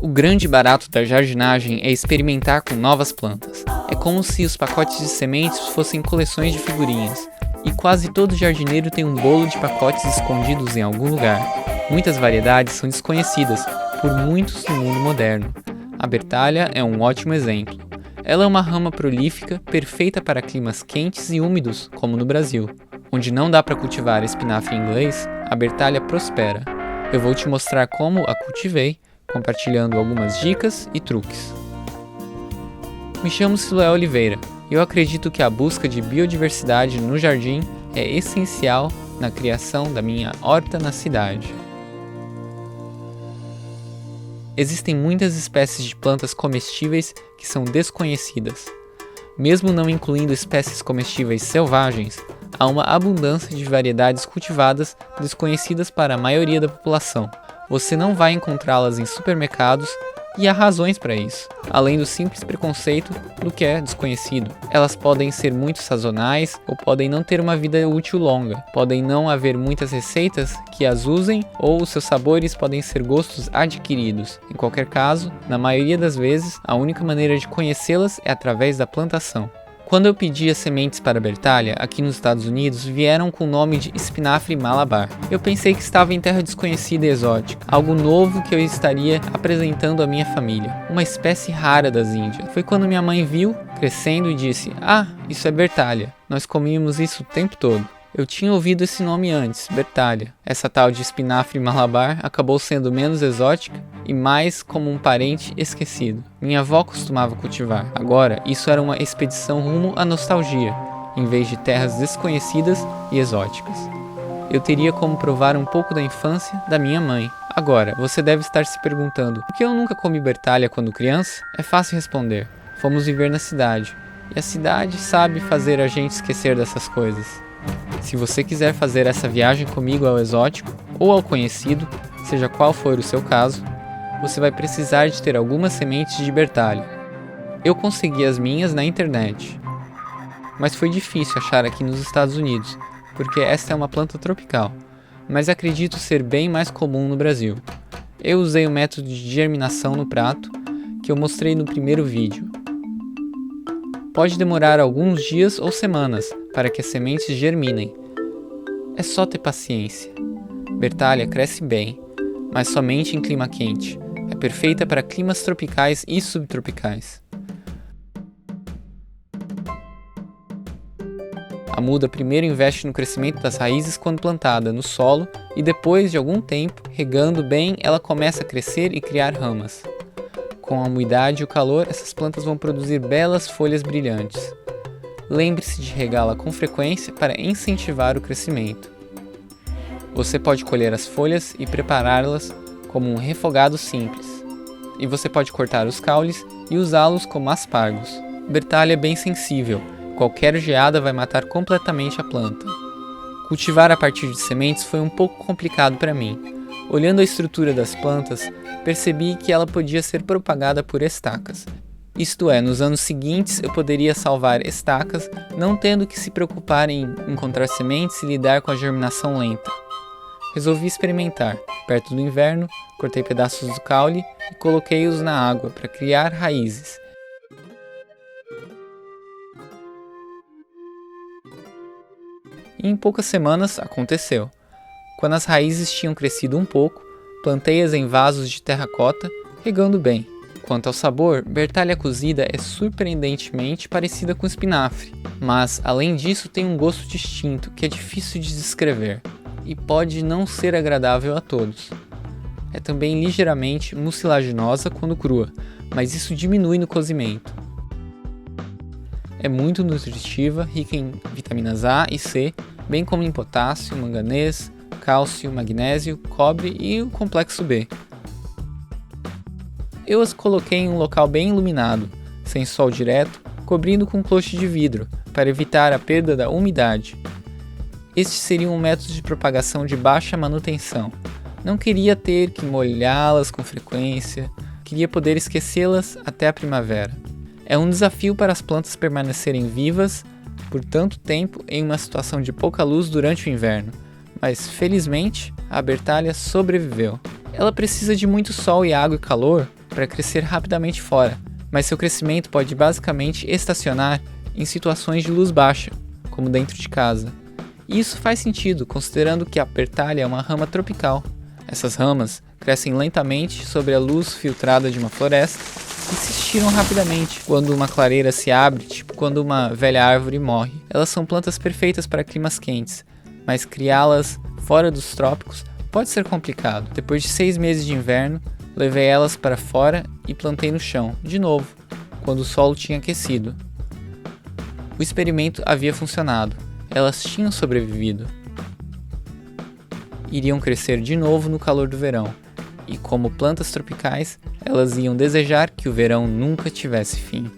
O grande barato da jardinagem é experimentar com novas plantas. É como se os pacotes de sementes fossem coleções de figurinhas, e quase todo jardineiro tem um bolo de pacotes escondidos em algum lugar. Muitas variedades são desconhecidas por muitos no mundo moderno. A bertalha é um ótimo exemplo. Ela é uma rama prolífica, perfeita para climas quentes e úmidos, como no Brasil. Onde não dá para cultivar espinafre inglês, a bertalha prospera. Eu vou te mostrar como a cultivei, compartilhando algumas dicas e truques. Me chamo Siloé Oliveira e eu acredito que a busca de biodiversidade no jardim é essencial na criação da minha horta na cidade. Existem muitas espécies de plantas comestíveis que são desconhecidas. Mesmo não incluindo espécies comestíveis selvagens, há uma abundância de variedades cultivadas desconhecidas para a maioria da população. Você não vai encontrá-las em supermercados e há razões para isso, além do simples preconceito do que é desconhecido. Elas podem ser muito sazonais ou podem não ter uma vida útil longa. Podem não haver muitas receitas que as usem ou os seus sabores podem ser gostos adquiridos. Em qualquer caso, na maioria das vezes, a única maneira de conhecê-las é através da plantação. Quando eu pedi as sementes para a bertalha, aqui nos Estados Unidos, vieram com o nome de espinafre malabar. Eu pensei que estava em terra desconhecida e exótica, algo novo que eu estaria apresentando à minha família, uma espécie rara das Índias. Foi quando minha mãe viu crescendo e disse: "Ah, isso é bertalha, nós comíamos isso o tempo todo." Eu tinha ouvido esse nome antes, bertalha. Essa tal de espinafre malabar acabou sendo menos exótica e mais como um parente esquecido. Minha avó costumava cultivar. Agora, isso era uma expedição rumo à nostalgia, em vez de terras desconhecidas e exóticas. Eu teria como provar um pouco da infância da minha mãe. Agora, você deve estar se perguntando: por que eu nunca comi bertalha quando criança? É fácil responder. Fomos viver na cidade. E a cidade sabe fazer a gente esquecer dessas coisas. Se você quiser fazer essa viagem comigo ao exótico ou ao conhecido, seja qual for o seu caso, você vai precisar de ter algumas sementes de bertalha. Eu consegui as minhas na internet, mas foi difícil achar aqui nos Estados Unidos, porque esta é uma planta tropical, mas acredito ser bem mais comum no Brasil. Eu usei o método de germinação no prato, que eu mostrei no primeiro vídeo. Pode demorar alguns dias ou semanas para que as sementes germinem. É só ter paciência. Bertalha cresce bem, mas somente em clima quente. É perfeita para climas tropicais e subtropicais. A muda primeiro investe no crescimento das raízes quando plantada no solo e depois de algum tempo, regando bem, ela começa a crescer e criar ramas. Com a umidade e o calor, essas plantas vão produzir belas folhas brilhantes. Lembre-se de regá-la com frequência para incentivar o crescimento. Você pode colher as folhas e prepará-las como um refogado simples. E você pode cortar os caules e usá-los como aspargos. Bertalha é bem sensível. Qualquer geada vai matar completamente a planta. Cultivar a partir de sementes foi um pouco complicado para mim. Olhando a estrutura das plantas, percebi que ela podia ser propagada por estacas. Isto é, nos anos seguintes eu poderia salvar estacas, não tendo que se preocupar em encontrar sementes e lidar com a germinação lenta. Resolvi experimentar. Perto do inverno, cortei pedaços do caule e coloquei-os na água para criar raízes. E em poucas semanas aconteceu. Quando as raízes tinham crescido um pouco, plantei-as em vasos de terracota, regando bem. Quanto ao sabor, bertalha cozida é surpreendentemente parecida com espinafre, mas, além disso, tem um gosto distinto que é difícil de descrever e pode não ser agradável a todos. É também ligeiramente mucilaginosa quando crua, mas isso diminui no cozimento. É muito nutritiva, rica em vitaminas A e C, bem como em potássio, manganês, cálcio, magnésio, cobre e o complexo B. Eu as coloquei em um local bem iluminado, sem sol direto, cobrindo com cloche de vidro, para evitar a perda da umidade. Este seria um método de propagação de baixa manutenção. Não queria ter que molhá-las com frequência, queria poder esquecê-las até a primavera. É um desafio para as plantas permanecerem vivas por tanto tempo em uma situação de pouca luz durante o inverno, mas felizmente a bertalha sobreviveu. Ela precisa de muito sol e água e calor para crescer rapidamente fora, mas seu crescimento pode basicamente estacionar em situações de luz baixa, como dentro de casa. E isso faz sentido, considerando que a pertalha é uma rama tropical. Essas ramas crescem lentamente sobre a luz filtrada de uma floresta e se estiram rapidamente quando uma clareira se abre, tipo quando uma velha árvore morre. Elas são plantas perfeitas para climas quentes, mas criá-las fora dos trópicos pode ser complicado. Depois de 6 meses de inverno, levei elas para fora e plantei no chão, de novo, quando o solo tinha aquecido. O experimento havia funcionado. Elas tinham sobrevivido. Iriam crescer de novo no calor do verão, e como plantas tropicais, elas iam desejar que o verão nunca tivesse fim.